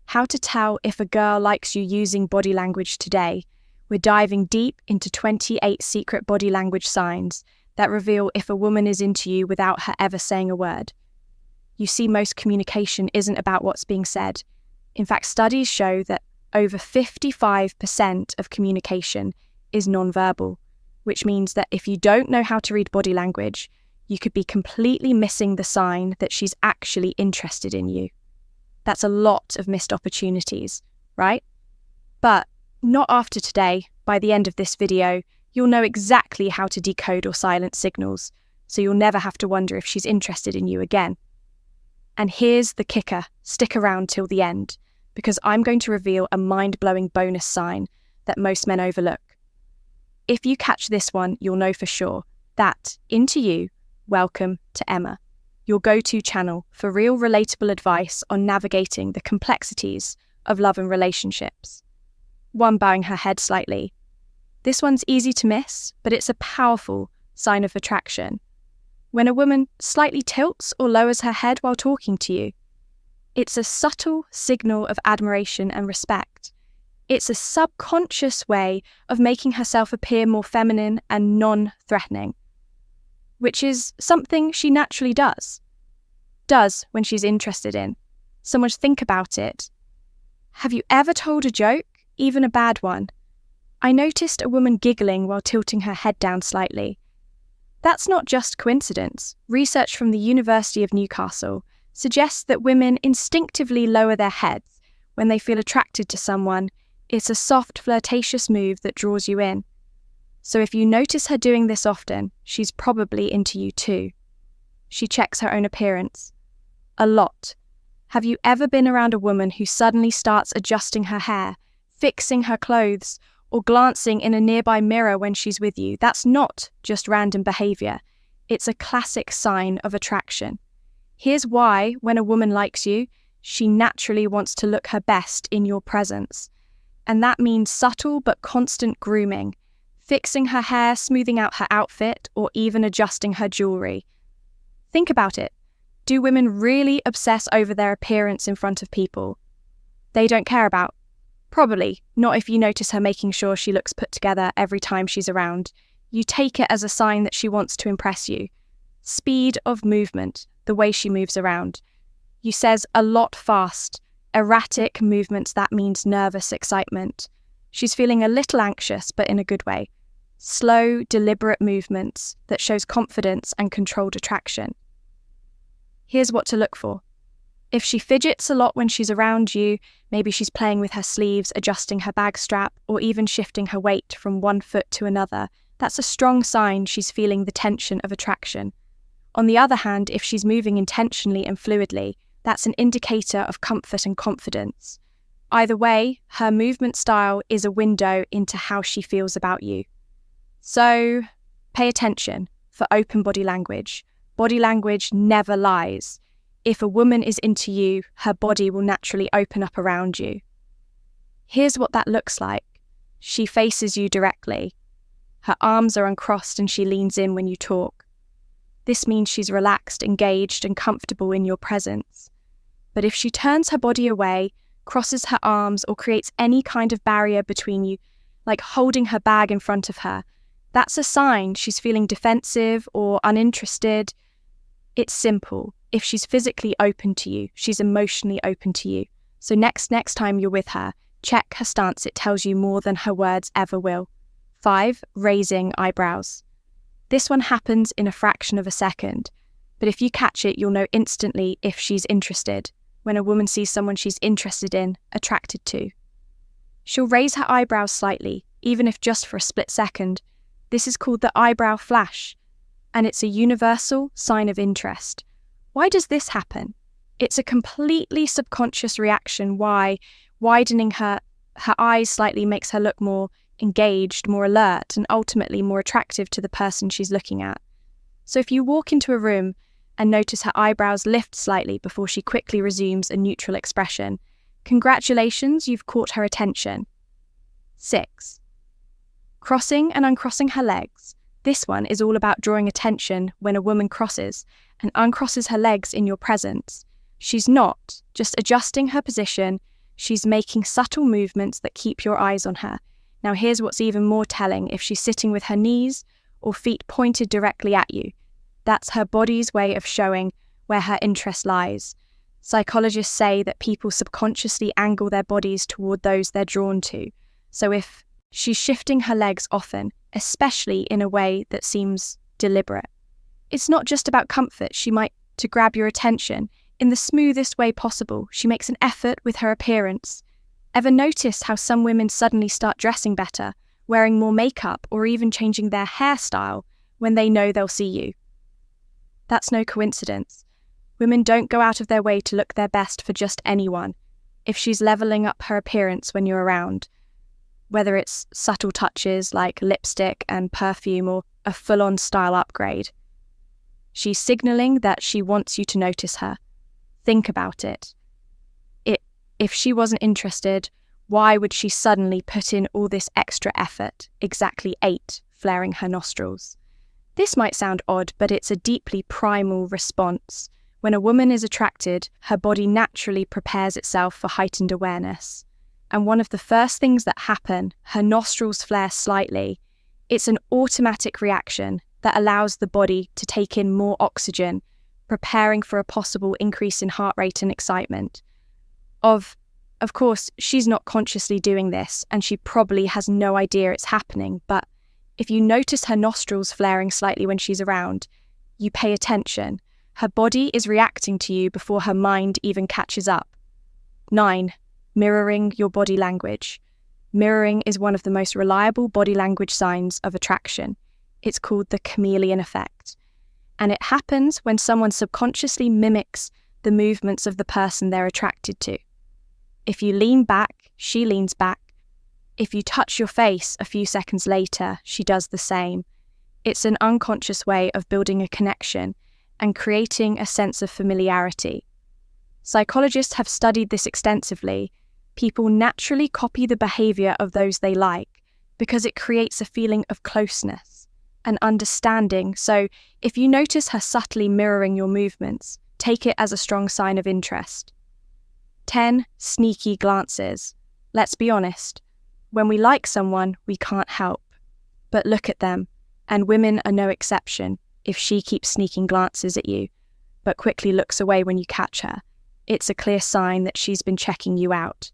How to tell if a girl likes you using body language today. We're diving deep into 28 secret body language signs that reveal if a woman is into you without her ever saying a word. You see, most communication isn't about what's being said. In fact, studies show that over 55% of communication is nonverbal, which means that if you don't know how to read body language, you could be completely missing the sign that she's actually interested in you. That's a lot of missed opportunities, right? But not after today. By the end of this video, you'll know exactly how to decode or silence signals, so you'll never have to wonder if she's interested in you again. And here's the kicker. Stick around till the end, because I'm going to reveal a mind-blowing bonus sign that most men overlook. If you catch this one, you'll know for sure that, into you, welcome to Emma, your go-to channel for real relatable advice on navigating the complexities of love and relationships. 1. Bowing her head slightly. This one's easy to miss, but it's a powerful sign of attraction. When a woman slightly tilts or lowers her head while talking to you, it's a subtle signal of admiration and respect. It's a subconscious way of making herself appear more feminine and non-threatening, which is something she naturally does when she's interested in. So much think about it. Have you ever told a joke, even a bad one? I noticed a woman giggling while tilting her head down slightly. That's not just coincidence. Research from the University of Newcastle suggests that women instinctively lower their heads when they feel attracted to someone. It's a soft, flirtatious move that draws you in. So if you notice her doing this often, she's probably into you too. She checks her own appearance. A lot. Have you ever been around a woman who suddenly starts adjusting her hair, fixing her clothes, or glancing in a nearby mirror when she's with you? That's not just random behavior. It's a classic sign of attraction. Here's why, when a woman likes you, she naturally wants to look her best in your presence. And that means subtle but constant grooming, fixing her hair, smoothing out her outfit, or even adjusting her jewelry. Think about it. Do women really obsess over their appearance in front of people they don't care about? Probably not if you notice her making sure she looks put together every time she's around. You take it as a sign that she wants to impress you. Speed of movement, the way she moves around. You says a lot fast, erratic movements, that means nervous excitement. She's feeling a little anxious, but in a good way. Slow, deliberate movements that shows confidence and controlled attraction. Here's what to look for. If she fidgets a lot when she's around you, maybe she's playing with her sleeves, adjusting her bag strap, or even shifting her weight from one foot to another, that's a strong sign she's feeling the tension of attraction. On the other hand, if she's moving intentionally and fluidly, that's an indicator of comfort and confidence. Either way, her movement style is a window into how she feels about you. So, pay attention for open body language. Body language never lies. If a woman is into you, her body will naturally open up around you. Here's what that looks like. She faces you directly. Her arms are uncrossed and she leans in when you talk. This means she's relaxed, engaged, and comfortable in your presence. But if she turns her body away, crosses her arms, or creates any kind of barrier between you, like holding her bag in front of her, that's a sign she's feeling defensive or uninterested. It's simple. If she's physically open to you, she's emotionally open to you. So next time you're with her, check her stance. It tells you more than her words ever will. 5. Raising eyebrows. This one happens in a fraction of a second, but if you catch it, you'll know instantly if she's interested. When a woman sees someone she's interested in, attracted to, she'll raise her eyebrows slightly, even if just for a split second. This is called the eyebrow flash, and it's a universal sign of interest. Why does this happen? It's a completely subconscious reaction. Why widening her eyes slightly makes her look more engaged, more alert, and ultimately more attractive to the person she's looking at. So if you walk into a room and notice her eyebrows lift slightly before she quickly resumes a neutral expression, congratulations, you've caught her attention. 6. Crossing and uncrossing her legs. This one is all about drawing attention when a woman crosses and uncrosses her legs in your presence. She's not just adjusting her position, she's making subtle movements that keep your eyes on her. Now here's what's even more telling: if she's sitting with her knees or feet pointed directly at you, that's her body's way of showing where her interest lies. Psychologists say that people subconsciously angle their bodies toward those they're drawn to. So if she's shifting her legs often, especially in a way that seems deliberate, it's not just about comfort. She might to grab your attention in the smoothest way possible. She makes an effort with her appearance. Ever notice how some women suddenly start dressing better, wearing more makeup, or even changing their hairstyle when they know they'll see you? That's no coincidence. Women don't go out of their way to look their best for just anyone. If she's leveling up her appearance when you're around, whether it's subtle touches like lipstick and perfume or a full-on style upgrade, she's signaling that she wants you to notice her. Think about it. If she wasn't interested, why would she suddenly put in all this extra effort? Exactly 8, flaring her nostrils. This might sound odd, but it's a deeply primal response. When a woman is attracted, her body naturally prepares itself for heightened awareness. And one of the first things that happen, her nostrils flare slightly. It's an automatic reaction that allows the body to take in more oxygen, preparing for a possible increase in heart rate and excitement. Of course, she's not consciously doing this, and she probably has no idea it's happening, but if you notice her nostrils flaring slightly when she's around, you pay attention. Her body is reacting to you before her mind even catches up. 9. Mirroring your body language. Mirroring is one of the most reliable body language signs of attraction. It's called the chameleon effect. And it happens when someone subconsciously mimics the movements of the person they're attracted to. If you lean back, she leans back. If you touch your face a few seconds later, she does the same. It's an unconscious way of building a connection and creating a sense of familiarity. Psychologists have studied this extensively. People naturally copy the behavior of those they like because it creates a feeling of closeness and understanding. So if you notice her subtly mirroring your movements, take it as a strong sign of interest. 10. Sneaky glances. Let's be honest. When we like someone, we can't help but look at them, and women are no exception. If she keeps sneaking glances at you, but quickly looks away when you catch her, it's a clear sign that she's been checking you out.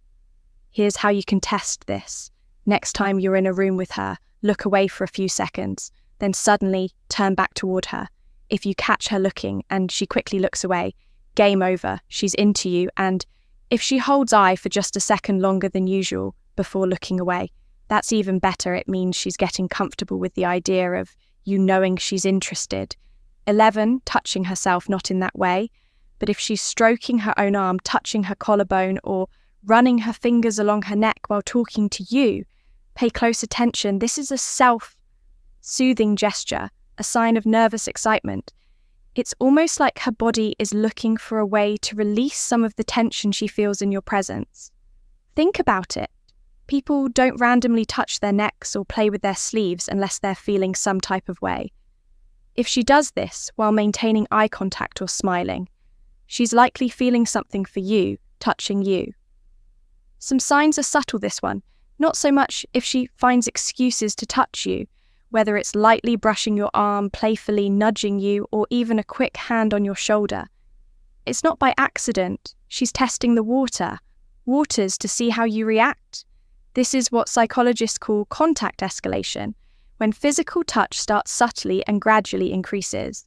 Here's how you can test this. Next time you're in a room with her, look away for a few seconds, then suddenly turn back toward her. If you catch her looking and she quickly looks away, game over, she's into you, and if she holds eye for just a second longer than usual before looking away, that's even better. It means she's getting comfortable with the idea of you knowing she's interested. 11. Touching herself, not in that way, but if she's stroking her own arm, touching her collarbone, or running her fingers along her neck while talking to you, pay close attention. This is a self-soothing gesture, a sign of nervous excitement. It's almost like her body is looking for a way to release some of the tension she feels in your presence. Think about it. People don't randomly touch their necks or play with their sleeves unless they're feeling some type of way. If she does this while maintaining eye contact or smiling, she's likely feeling something for you, touching you. Some signs are subtle this one, not so much if she finds excuses to touch you, whether it's lightly brushing your arm, playfully nudging you, or even a quick hand on your shoulder. It's not by accident. She's testing the waters to see how you react. This is what psychologists call contact escalation, when physical touch starts subtly and gradually increases.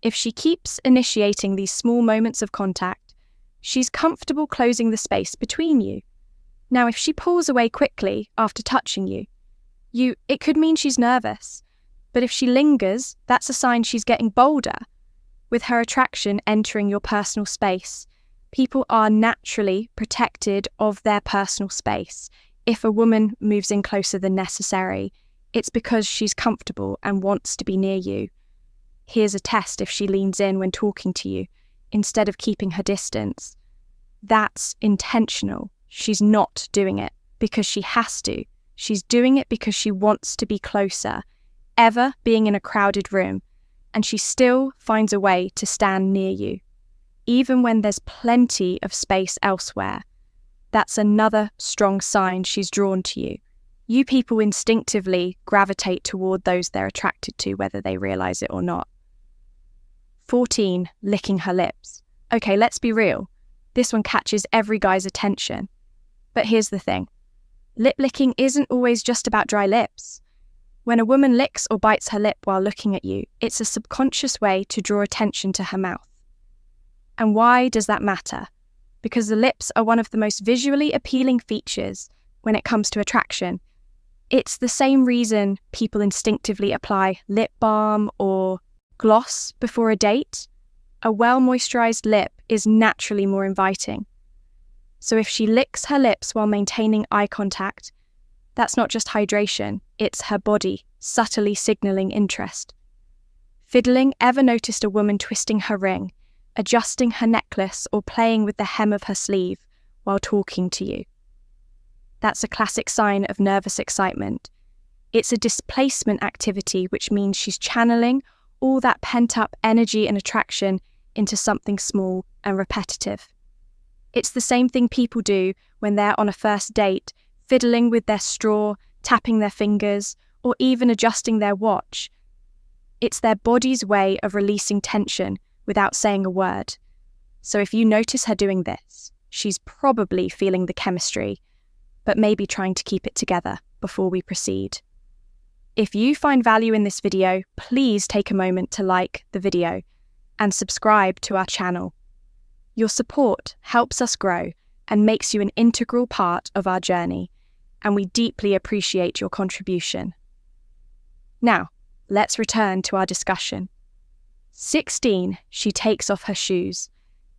If she keeps initiating these small moments of contact, she's comfortable closing the space between you. Now, if she pulls away quickly after touching you, it could mean she's nervous. But if she lingers, that's a sign she's getting bolder. With her attraction entering your personal space, people are naturally protected of their personal space. If a woman moves in closer than necessary, it's because she's comfortable and wants to be near you. Here's a test if she leans in when talking to you, instead of keeping her distance. That's intentional. She's not doing it because she has to. She's doing it because she wants to be closer, ever being in a crowded room, and she still finds a way to stand near you. even when there's plenty of space elsewhere. That's another strong sign she's drawn to you. You people instinctively gravitate toward those they're attracted to, whether they realize it or not. 14, licking her lips. Okay, let's be real. This one catches every guy's attention. But here's the thing. Lip licking isn't always just about dry lips. When a woman licks or bites her lip while looking at you, it's a subconscious way to draw attention to her mouth. And why does that matter? Because the lips are one of the most visually appealing features when it comes to attraction. It's the same reason people instinctively apply lip balm or gloss before a date. A well-moisturized lip is naturally more inviting. So if she licks her lips while maintaining eye contact, that's not just hydration, it's her body subtly signaling interest. Fiddling, ever noticed a woman twisting her ring, adjusting her necklace, or playing with the hem of her sleeve while talking to you? That's a classic sign of nervous excitement. It's a displacement activity, which means she's channeling all that pent-up energy and attraction into something small and repetitive. It's the same thing people do when they're on a first date, fiddling with their straw, tapping their fingers, or even adjusting their watch. It's their body's way of releasing tension without saying a word. So if you notice her doing this, she's probably feeling the chemistry, but maybe trying to keep it together before we proceed. If you find value in this video, please take a moment to like the video and subscribe to our channel. Your support helps us grow and makes you an integral part of our journey, and we deeply appreciate your contribution. Now, let's return to our discussion. 16, she takes off her shoes.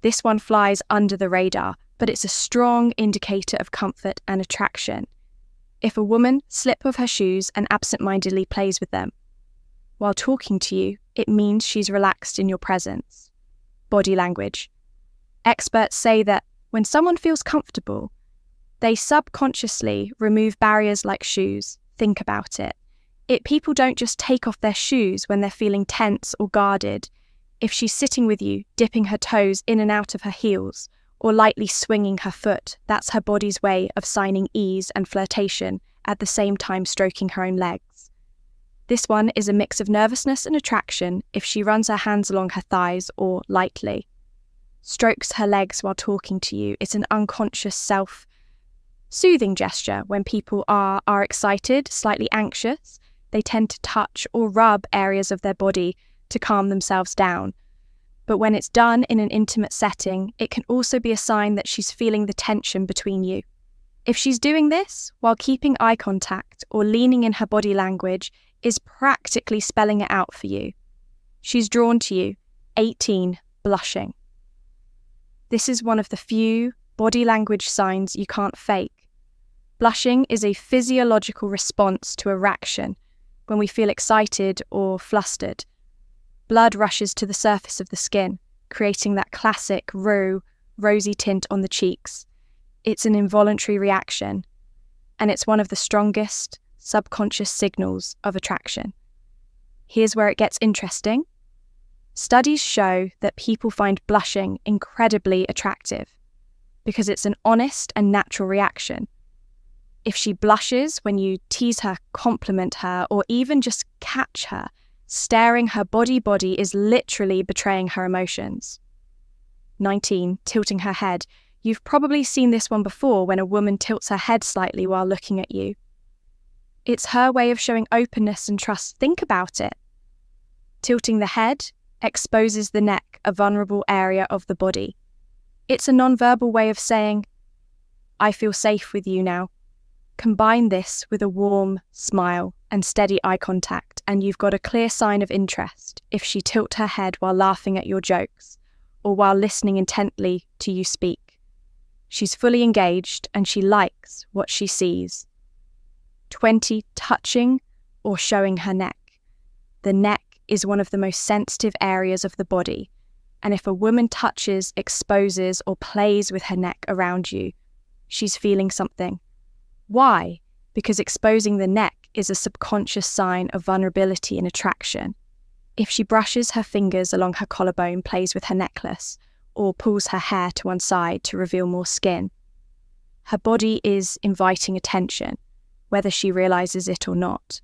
This one flies under the radar, but it's a strong indicator of comfort and attraction. If a woman slips off her shoes and absent-mindedly plays with them while talking to you, it means she's relaxed in your presence. Body language. Experts say that when someone feels comfortable, they subconsciously remove barriers like shoes. Think about it. People don't just take off their shoes when they're feeling tense or guarded. If she's sitting with you, dipping her toes in and out of her heels, or lightly swinging her foot, that's her body's way of signing ease and flirtation, at the same time stroking her own legs. This one is a mix of nervousness and attraction if she runs her hands along her thighs or lightly strokes her legs while talking to you. It's an unconscious self-soothing gesture. When people are excited, slightly anxious, they tend to touch or rub areas of their body to calm themselves down. But when it's done in an intimate setting, it can also be a sign that she's feeling the tension between you. If she's doing this while keeping eye contact or leaning in her body language, is practically spelling it out for you. She's drawn to you. 18, blushing. This is one of the few body language signs you can't fake. Blushing is a physiological response to a reaction when we feel excited or flustered. Blood rushes to the surface of the skin, creating that classic rosy tint on the cheeks. It's an involuntary reaction, and it's one of the strongest subconscious signals of attraction. Here's where it gets interesting. Studies show that people find blushing incredibly attractive because it's an honest and natural reaction. If she blushes when you tease her, compliment her, or even just catch her staring, her body is literally betraying her emotions. 19, tilting her head. You've probably seen this one before when a woman tilts her head slightly while looking at you. It's her way of showing openness and trust. Think about it. Tilting the head exposes the neck, a vulnerable area of the body. It's a non-verbal way of saying, I feel safe with you now. Combine this with a warm smile and steady eye contact, and you've got a clear sign of interest if she tilts her head while laughing at your jokes or while listening intently to you speak. She's fully engaged and she likes what she sees. 20, touching or showing her neck. The neck is one of the most sensitive areas of the body, and if a woman touches, exposes, or plays with her neck around you, she's feeling something. Why? Because exposing the neck is a subconscious sign of vulnerability and attraction. If she brushes her fingers along her collarbone, plays with her necklace, or pulls her hair to one side to reveal more skin. Her body is inviting attention, whether she realizes it or not.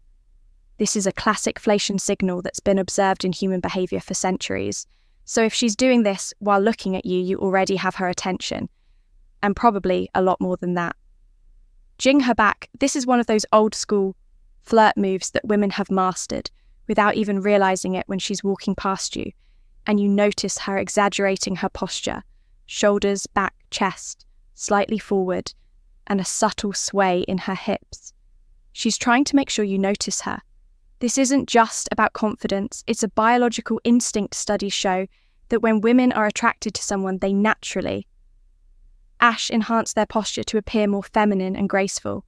This is a classic fellation signal that's been observed in human behavior for centuries. So if she's doing this while looking at you, you already have her attention, and probably a lot more than that. Jing her back. This is one of those old school flirt moves that women have mastered without even realizing it when she's walking past you, and you notice her exaggerating her posture, shoulders, back, chest, slightly forward, and a subtle sway in her hips. She's trying to make sure you notice her. This isn't just about confidence, it's a biological instinct. Studies show that when women are attracted to someone, they naturally enhance their posture to appear more feminine and graceful.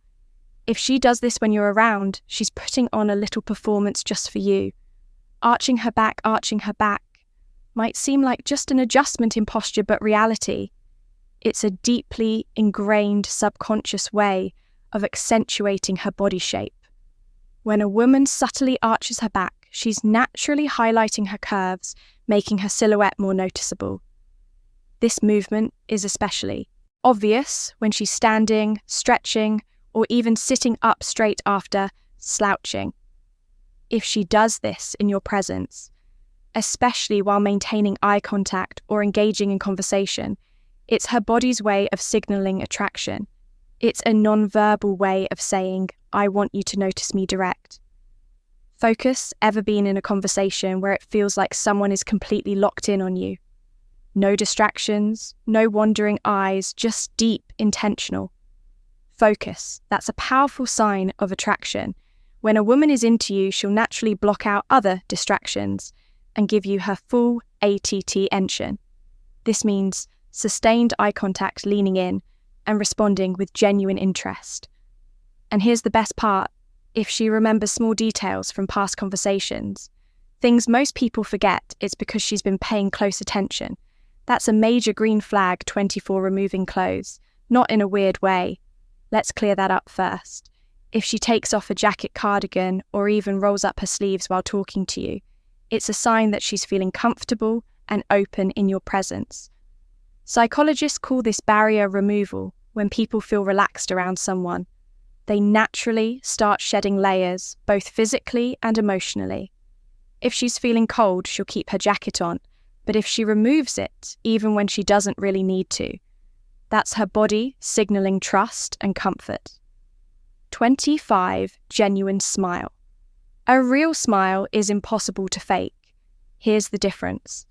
If she does this when you're around, she's putting on a little performance just for you. Arching her back might seem like just an adjustment in posture, but reality, it's a deeply ingrained subconscious way of accentuating her body shape. When a woman subtly arches her back, she's naturally highlighting her curves, making her silhouette more noticeable. This movement is especially obvious when she's standing, stretching, or even sitting up straight after slouching. If she does this in your presence, especially while maintaining eye contact or engaging in conversation, it's her body's way of signaling attraction. It's a non-verbal way of saying, I want you to notice me direct. Focus. Ever been in a conversation where it feels like someone is completely locked in on you? No distractions, no wandering eyes, just deep, intentional. Focus. That's a powerful sign of attraction. When a woman is into you, she'll naturally block out other distractions and give you her full attention. This means sustained eye contact, leaning in and responding with genuine interest. And here's the best part. If she remembers small details from past conversations, things most people forget, it's because she's been paying close attention. That's a major green flag. 24. Removing clothes. Not in a weird way. Let's clear that up first. If she takes off a jacket, cardigan, or even rolls up her sleeves while talking to you, it's a sign that she's feeling comfortable and open in your presence. Psychologists call this barrier removal. When people feel relaxed around someone, they naturally start shedding layers, both physically and emotionally. If she's feeling cold, she'll keep her jacket on, but if she removes it, even when she doesn't really need to, that's her body signaling trust and comfort. 25. Genuine smile. A real smile is impossible to fake. Here's the difference.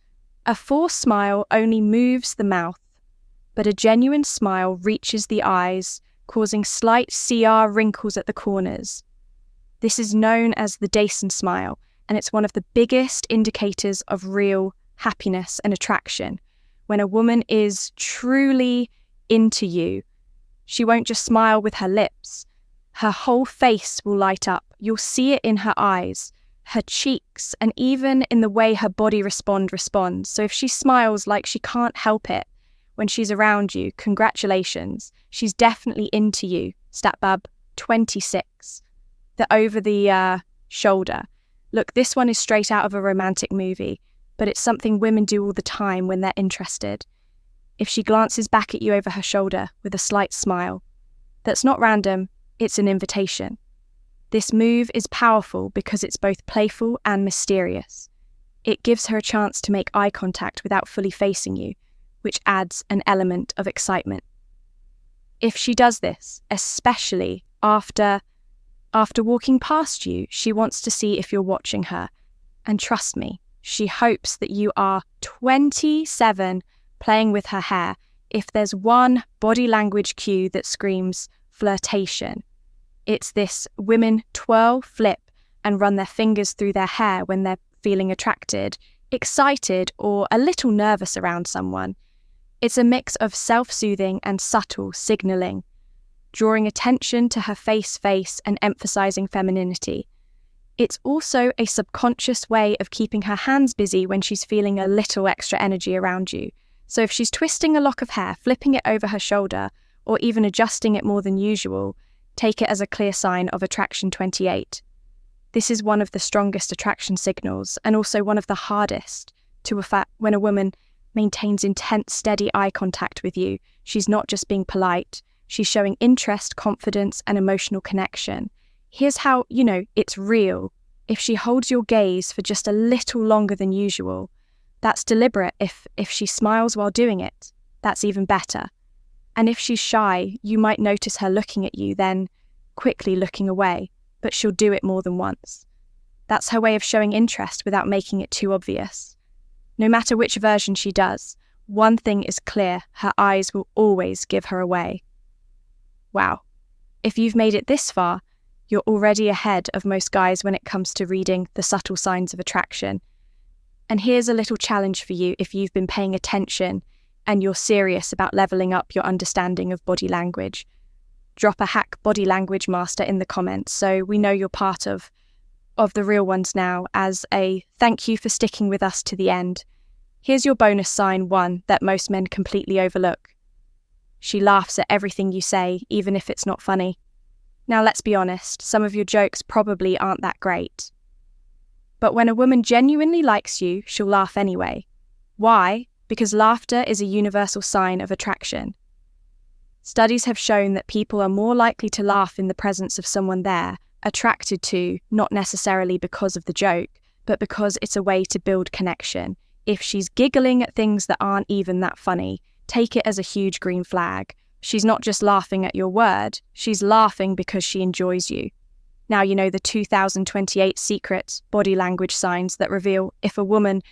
A forced smile only moves the mouth, but a genuine smile reaches the eyes, causing slight CR wrinkles at the corners. This is known as the Dyson smile, and it's one of the biggest indicators of real happiness and attraction. When a woman is truly into you, she won't just smile with her lips. Her whole face will light up. You'll see it in her eyes, her cheeks, and even in the way her body responds. So if she smiles like she can't help it when she's around you, congratulations. She's definitely into you. Statbub 26. The over the shoulder. Look, this one is straight out of a romantic movie, but it's something women do all the time when they're interested. If she glances back at you over her shoulder with a slight smile, that's not random, it's an invitation. This move is powerful because it's both playful and mysterious. It gives her a chance to make eye contact without fully facing you, which adds an element of excitement. If she does this, especially after walking past you, she wants to see if you're watching her. And trust me, she hopes that you are 27 playing with her hair. If there's one body language cue that screams flirtation, it's this: women twirl, flip, and run their fingers through their hair when they're feeling attracted, excited, or a little nervous around someone. It's a mix of self-soothing and subtle signaling, drawing attention to her face and emphasizing femininity. It's also a subconscious way of keeping her hands busy when she's feeling a little extra energy around you. So if she's twisting a lock of hair, flipping it over her shoulder, or even adjusting it more than usual, take it as a clear sign of attraction. 28. This is one of the strongest attraction signals, and also one of the hardest to affect when a woman maintains intense, steady eye contact with you, she's not just being polite, she's showing interest, confidence, and emotional connection. Here's how you know it's real. If she holds your gaze for just a little longer than usual, that's deliberate. If she smiles while doing it, that's even better. And if she's shy, you might notice her looking at you, then quickly looking away, but she'll do it more than once. That's her way of showing interest without making it too obvious. No matter which version she does, one thing is clear: her eyes will always give her away. Wow. If you've made it this far, you're already ahead of most guys when it comes to reading the subtle signs of attraction. And here's a little challenge for you if you've been paying attention and you're serious about leveling up your understanding of body language. Drop a hack body language master in the comments so we know you're part of the real ones now, as a thank you for sticking with us to the end. Here's your bonus sign, one that most men completely overlook. She laughs at everything you say, even if it's not funny. Now let's be honest, some of your jokes probably aren't that great. But when a woman genuinely likes you, she'll laugh anyway. Why? Because laughter is a universal sign of attraction. Studies have shown that people are more likely to laugh in the presence of someone they're attracted to, not necessarily because of the joke, but because it's a way to build connection. If she's giggling at things that aren't even that funny, take it as a huge green flag. She's not just laughing at your word, she's laughing because she enjoys you. Now you know the 2028 secret body language signs that reveal if a woman